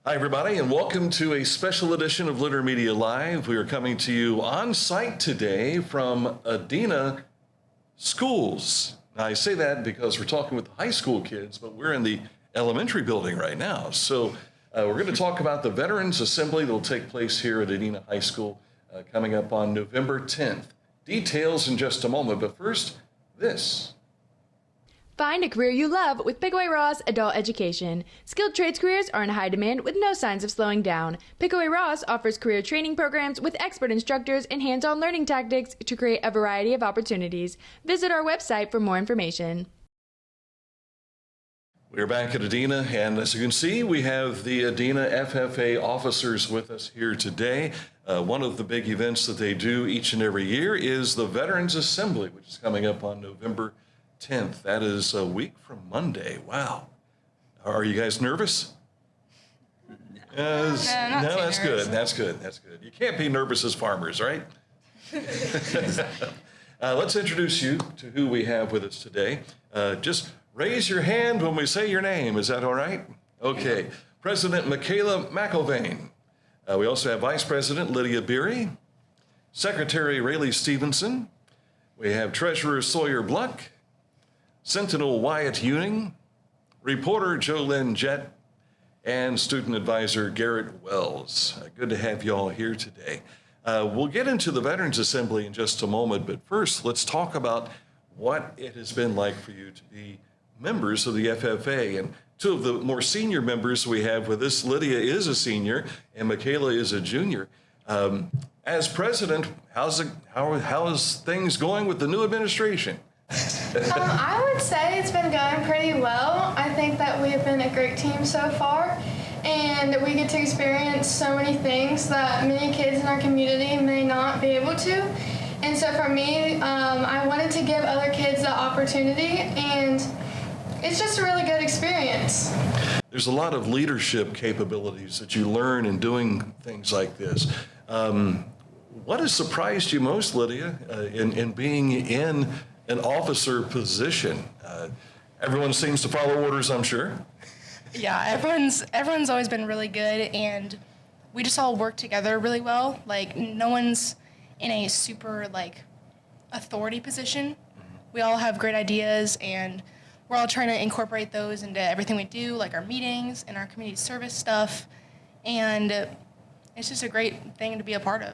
Hi, everybody, and welcome to a special edition of Litter Media Live. We are coming to you on site today from Adena Schools. Now, I say that because we're talking with the high school kids, but we're in the elementary building right now. So we're going to talk about the Veterans Assembly that will take place here at Adena High School coming up on November 10th. Details in just a moment, but first, this. Find a career you love with Pickaway Ross Adult Education. Skilled trades careers are in high demand with no signs of slowing down. Pickaway Ross offers career training programs with expert instructors and hands-on learning tactics to create a variety of opportunities. Visit our website for more information. We're back at Adena, and as you can see, we have the Adena FFA officers with us here today. One of the big events that they do each and every year is the Veterans Assembly, which is coming up on November 10th. That is a week from Monday. Wow. Are you guys nervous? No, that's good. That's good. That's good. You can't be nervous as farmers, right? Let's introduce you to who we have with us today. Just raise your hand when we say your name. Is that all right? Okay. President Makayla McIlvaine. We also have Vice President Lydia Beery, Secretary Raeley Stephenson. We have Treasurer Sawyer Bluck, Sentinel Wyatt Ewing, reporter Jolyn, Jett, and student advisor Garrett Wells. Good to have you all here today. We'll get into the Veterans Assembly in just a moment, but first let's talk about what it has been like for you to be members of the FFA. And two of the more senior members we have with us, Lydia is a senior and Makayla is a junior. As president, how is things going with the new administration? I would say it's been going pretty well. I think that we have been a great team so far, and we get to experience so many things that many kids in our community may not be able to. And so for me, I wanted to give other kids the opportunity, and it's just a really good experience. There's a lot of leadership capabilities that you learn in doing things like this. What has surprised you most, Lydia, in being in an officer position? Everyone seems to follow orders, I'm sure. Yeah, everyone's always been really good, and we just all work together really well. Like, no one's in a super, authority position. We all have great ideas, and we're all trying to incorporate those into everything we do, like our meetings and our community service stuff, and it's just a great thing to be a part of.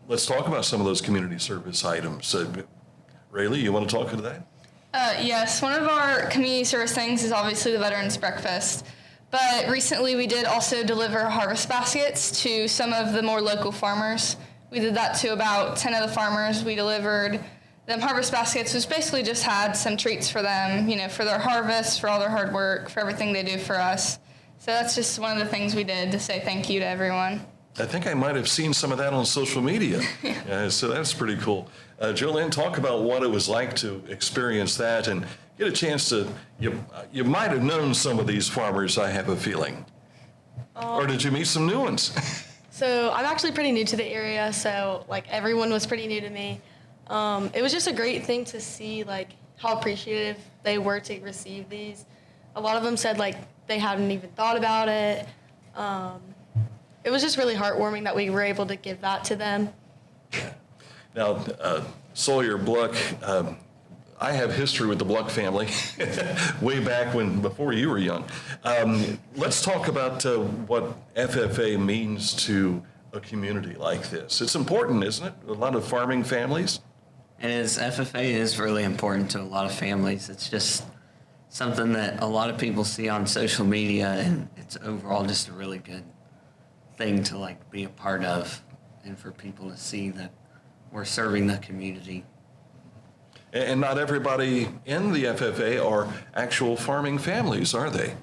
Let's talk about some of those community service items. Raeley, you want to talk to that? Yes, one of our community service things is obviously the Veterans Breakfast, but recently we did also deliver harvest baskets to some of the more local farmers. We did that to about 10 of the farmers. We delivered them harvest baskets, which basically just had some treats for them, for their harvest, for all their hard work, for everything they do for us. So that's just one of the things we did to say thank you to everyone. I think I might have seen some of that on social media. So that's pretty cool. Jolyn, talk about what it was like to experience that and get a chance to, you might have known some of these farmers, I have a feeling. Or did you meet some new ones? So I'm actually pretty new to the area, so everyone was pretty new to me. It was just a great thing to see how appreciative they were to receive these. A lot of them said they hadn't even thought about it. It was just really heartwarming that we were able to give that to them. Now, Sawyer, Bluck, I have history with the Bluck family way back before you were young. Let's talk about what FFA means to a community like this. It's important, isn't it? A lot of farming families. It is. FFA is really important to a lot of families. It's just something that a lot of people see on social media, and it's overall just a really good thing to be a part of, and for people to see that we're serving the community. And not everybody in the FFA are actual farming families, are they?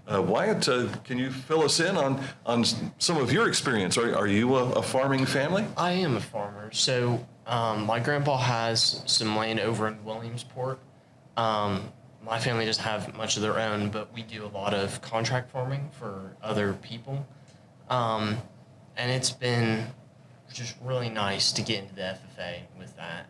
Wyatt, can you fill us in on some of your experience? Are you a farming family? I am a farmer. So my grandpa has some land over in Williamsport. My family doesn't have much of their own, but we do a lot of contract farming for other people. And it's been just really nice to get into the FFA with that.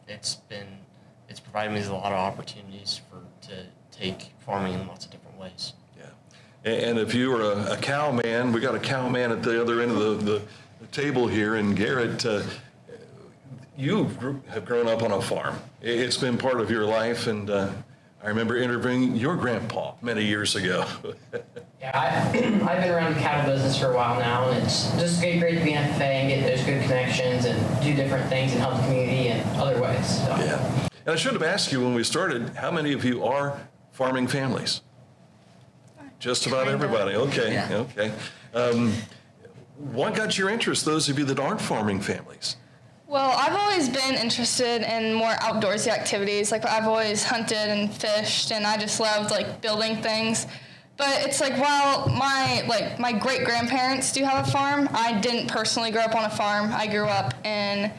It's provided me with a lot of opportunities to take farming in lots of different ways. Yeah. And if you were a cow man, we got a cow man at the other end of the table here, and Garrett, you have grown up on a farm. It's been part of your life, and I remember interviewing your grandpa many years ago. Yeah, I've been around the cattle business for a while now, and it's just great to be in FFA and get those good connections and do different things and help the community in other ways. So. Yeah. And I should have asked you when we started, how many of you are farming families? Just about everybody. Okay, Yeah. okay. What got your interest, those of you that aren't farming families? Well, I've always been interested in more outdoorsy activities. Like, I've always hunted and fished, and I just loved, like, building things. But it's like, while my great-grandparents do have a farm, I didn't personally grow up on a farm. I grew up in,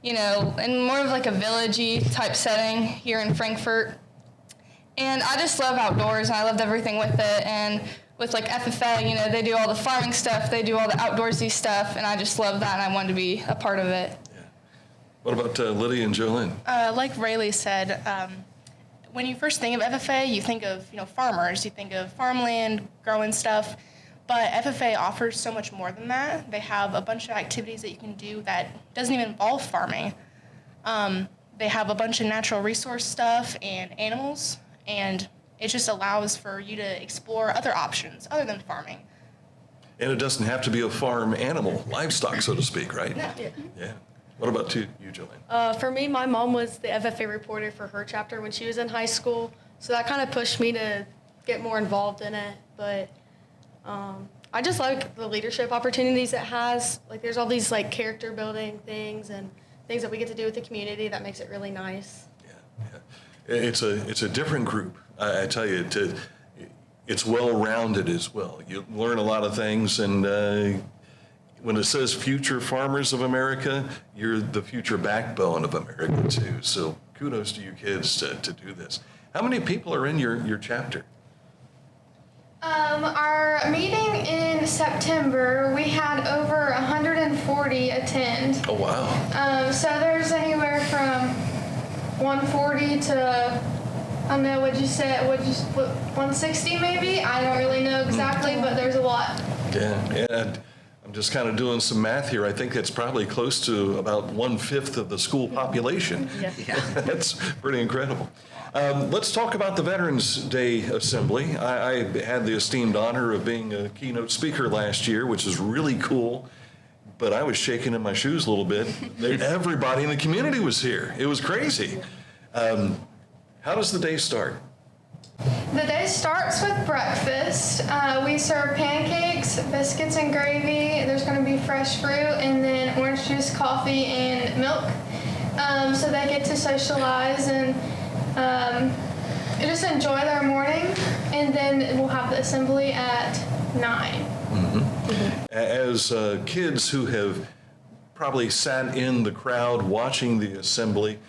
in more of like a villagey type setting here in Frankfort. And I just love outdoors, and I loved everything with it. And with like FFA, they do all the farming stuff, they do all the outdoorsy stuff, and I just love that, and I wanted to be a part of it. Yeah. What about Lydia and Jolyn? Like Raeley said, when you first think of FFA, you think of farmers, you think of farmland, growing stuff, but FFA offers so much more than that. They have a bunch of activities that you can do that doesn't even involve farming. They have a bunch of natural resource stuff and animals, and it just allows for you to explore other options other than farming. And it doesn't have to be a farm animal, livestock, so to speak, right? No. Yeah. What about you, Jolyn? For me, my mom was the FFA reporter for her chapter when she was in high school, so that kind of pushed me to get more involved in it. But I just like the leadership opportunities it has. Like, there's all these like character building things and things that we get to do with the community that makes it really nice. Yeah. It's a different group. I tell you, it's well-rounded as well. You learn a lot of things, and when it says future farmers of America, you're the future backbone of America too. So kudos to you kids to do this. How many people are in your chapter? Our meeting in September, we had over 140 attend. Oh, wow. So there's anywhere from 140 to, I don't know, what 160 maybe? I don't really know exactly, but there's a lot. Yeah, and I'm just kind of doing some math here. I think that's probably close to about 1/5 of the school population. Yeah. That's pretty incredible. Let's talk about the Veterans Day Assembly. I had the esteemed honor of being a keynote speaker last year, which is really cool, but I was shaking in my shoes a little bit. Everybody in the community was here. It was crazy. How does the day start? The day starts with breakfast. We serve pancakes, biscuits and gravy. There's going to be fresh fruit, and then orange juice, coffee, and milk. So they get to socialize and just enjoy their morning, and then we'll have the assembly at 9. Mm-hmm. As kids who have probably sat in the crowd watching the assembly,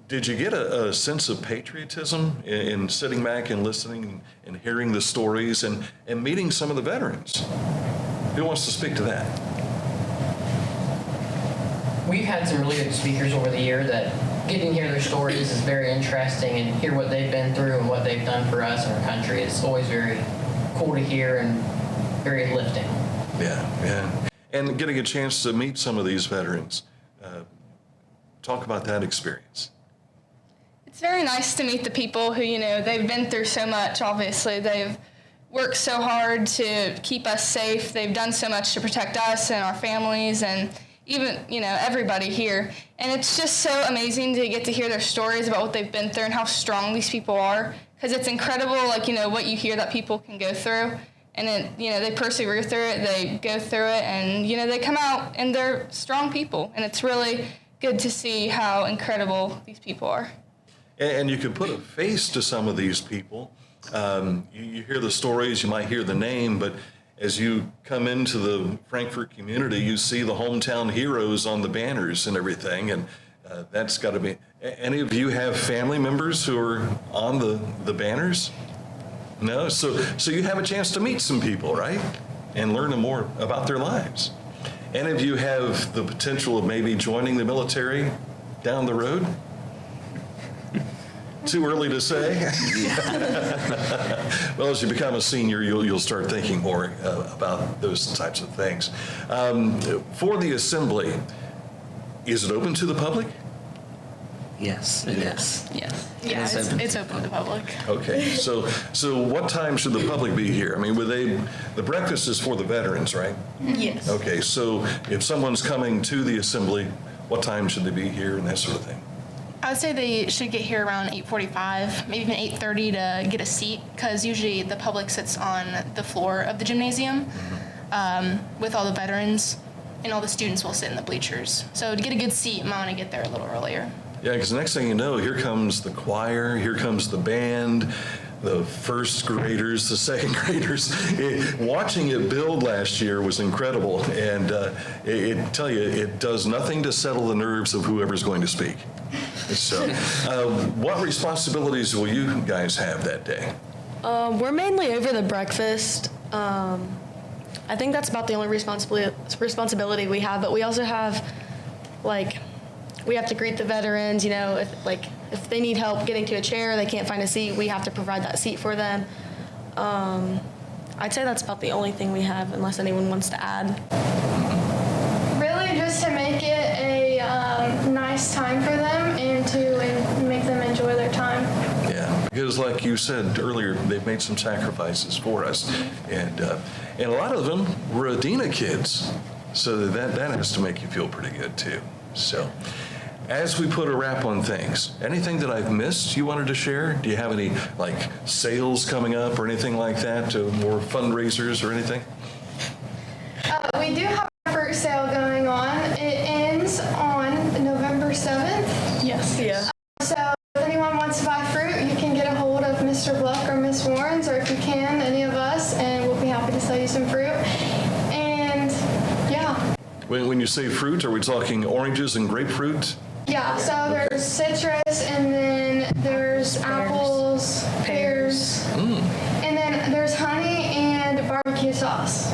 did you get a sense of patriotism in sitting back and listening and hearing the stories and meeting some of the veterans? Who wants to speak to that? We've had some really good speakers over the year that getting to hear their stories is very interesting, and hear what they've been through and what they've done for us and our country is always very cool to hear and very uplifting. Yeah. And getting a chance to meet some of these veterans, talk about that experience. It's very nice to meet the people who, they've been through so much, obviously. They've worked so hard to keep us safe. They've done so much to protect us and our families and even, everybody here. And it's just so amazing to get to hear their stories about what they've been through and how strong these people are. Because it's incredible, what you hear that people can go through. And they persevere through it, they go through it, and, they come out and they're strong people. And it's really good to see how incredible these people are. And you can put a face to some of these people. You hear the stories, you might hear the name, but as you come into the Frankfort community, you see the hometown heroes on the banners and everything, and that's got to be. Any of you have family members who are on the banners? No? So you have a chance to meet some people, right? And learn more about their lives. Any of you have the potential of maybe joining the military down the road? Too early to say? Well, as you become a senior, you'll start thinking more about those types of things. For the assembly, is it open to the public? Yes, it is. Yes. It Yeah, is open. it's open to the public. Okay, so what time should the public be here? I mean, the breakfast is for the veterans, right? Yes. Okay, so if someone's coming to the assembly, what time should they be here and that sort of thing? I would say they should get here around 8:45, maybe even 8:30 to get a seat, because usually the public sits on the floor of the gymnasium with all the veterans, and all the students will sit in the bleachers. So to get a good seat, you might want to get there a little earlier. Yeah, because the next thing you know, here comes the choir, here comes the band, the first graders, the second graders. Watching it build last year was incredible, and it does nothing to settle the nerves of whoever's going to speak. So, what responsibilities will you guys have that day? We're mainly over the breakfast. I think that's about the only responsibility we have, but we also have, we have to greet the veterans, if they need help getting to a chair, they can't find a seat, we have to provide that seat for them. I'd say that's about the only thing we have, unless anyone wants to add. Really just to make it a nice time for them and to make them enjoy their time. Yeah, because like you said earlier, they've made some sacrifices for us, and a lot of them were Adena kids, so that has to make you feel pretty good too. So, as we put a wrap on things, anything that I've missed you wanted to share? Do you have any sales coming up or anything like that, more fundraisers or anything? We do have a fruit sale going on. It ends on November 7th. Yes. Yeah. So if anyone wants to buy fruit, you can get a hold of Mr. Bluck or Miss Warrens, or if you can, any of us, and we'll be happy to sell you some fruit. And yeah. When you say fruit, are we talking oranges and grapefruit? Yeah, so there's citrus, and then there's apples, pears, and then there's honey and barbecue sauce.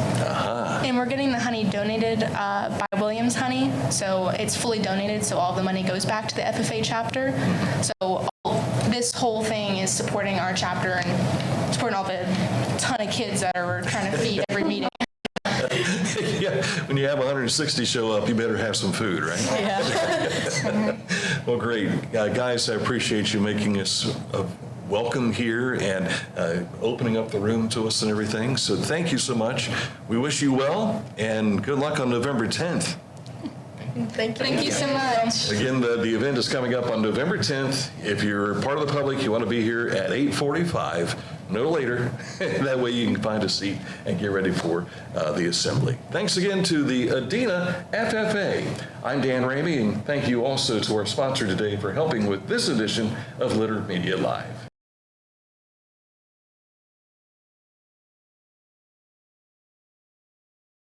And we're getting the honey donated by Williams Honey, so it's fully donated, so all the money goes back to the FFA chapter. So this whole thing is supporting our chapter and supporting all the ton of kids that are trying to feed every meeting. Yeah, when you have 160 show up, you better have some food, right? Yeah. Well, great. Guys, I appreciate you making us welcome here and opening up the room to us and everything. So thank you so much. We wish you well, and good luck on November 10th. Thank you. Thank you so much. Again, the event is coming up on November 10th. If you're part of the public, you want to be here at 8:45, no later. That way you can find a seat and get ready for the assembly. Thanks again to the Adena FFA. I'm Dan Ramey, and thank you also to our sponsor today for helping with this edition of Litter Media Live.